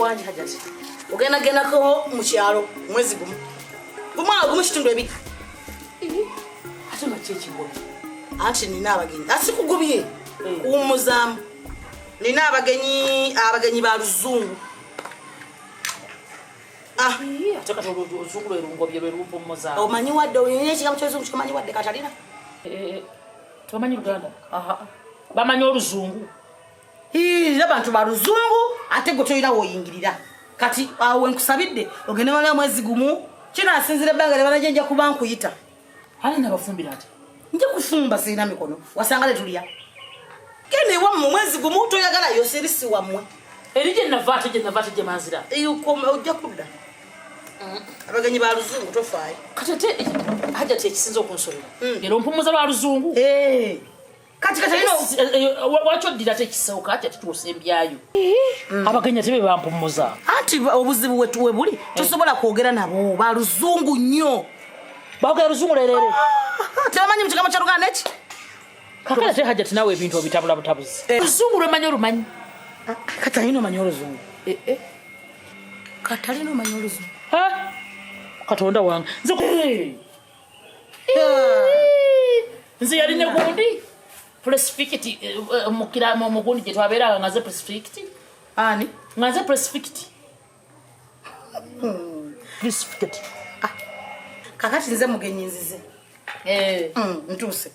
wanje hajati ogenda genda ko mu kyalo mwezi gumu gumala gumu kitundu ebiri ate machechi ngobi ate nina abagenyi asikugubye umuzamu nina abagenyi ba luzungu ataka to luzungu lwe ngobye lwe lumpo muzamu omanyi wadde oyinye kigambo ky'oluzungu kikomanyi wadde Katalina tumanyi Luganda bamanyi oluzungu abantu ba luzungu ate go toyira woyingirira kati awe nkusabidde ogende wala mwezi gumu kino asinzire bangale banajenja kuba nkuyita hani nabafumbira ate nje kufumba sina mikono wasangale tulia kene wa mwezi gumu toyagala yo serisi wamwe erije navate je manzira yuko ojja kudda abagenyi ba luzungu tofaye katete haja tekisinza okunsolera ngero mpumuza ba luzungu kati Katalina wacho dira tekisauka ati tuosembyayo abagenya tebe bampumuza ati obuzibu wetu webuli tosobola kwogera nabo ba luzungu nnyo baga luzungu lerere tamanyi mchikama cha Luganda eki kakala te haja tinawe ebintu obitabula butabuzi luzungu lwemanyi Katalina manyo luzungu Katalina manyo luzungu katonda wange nze yali ne gundi precipitate mukira mu gundi je twabera ngaze precipitate ani ngaze precipitate precipitate kakati nze mugenyi nzize ntuse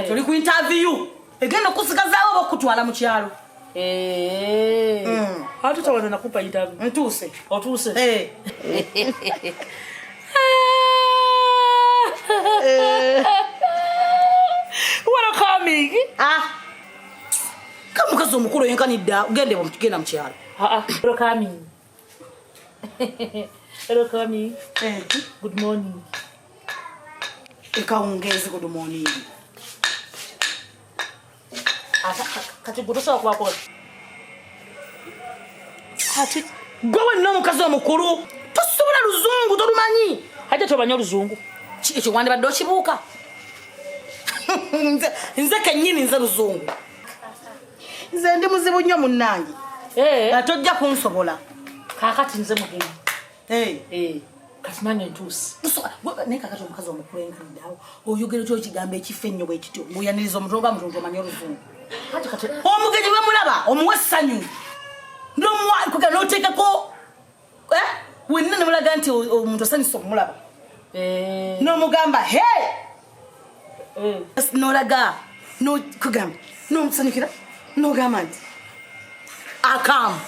tuli ku interview egenda kusigazawo bakutwala mu kyalo hatu tawana nakupa interview ntuse otuse coming kamukazi omukulu yenkanidda ugende bamugenda mu kyalo hello coming good morning ekaungezi good morning kati gutosa kwako ati gwe no mukazi omukulu tosobola luzungu tolumanyi haja tobanyo luzungu kiki wande baddo kibuuka nze kenyini nze luzungu nze ndi muzibu nnyo munnange atojja kunsobola kakati nze mugenyi kati nange ntuusi naye kakati omukazi omukulu enkaniddawo oyogere kyo kigambo ekifa ennyo bwe kityo buyaniriza omuntu oba muntu omanyi oluzungu omugenyi we mulaba omuwa essanyu ndomwali n'oteekako wenna ne mulaga nti omuntu osanyusa okumulaba n'omugamba n'olaga n'okugamba n'omusanyukira n'ogamba nti akamu